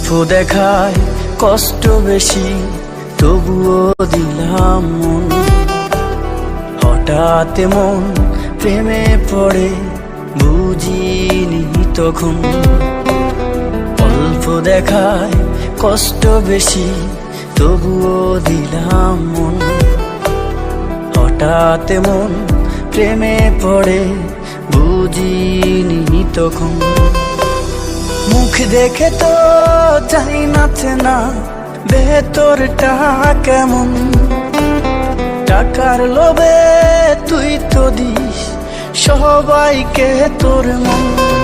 দেখায় কষ্ট বেশি, তবুও দিলাম মন। হঠাৎ মন প্রেমে পড়ে, বুঝিনি তখন। অল্প দেখায় কষ্ট বেশি, তবুও দিলাম মন। হঠাৎ মন প্রেমে পড়ে, বুঝিনি তখন। মুখ দেখে তো জানি নাচে না ভেতরটা কেমন। টাকার লোভে তুই তো দিস সবাইকে তোর মন।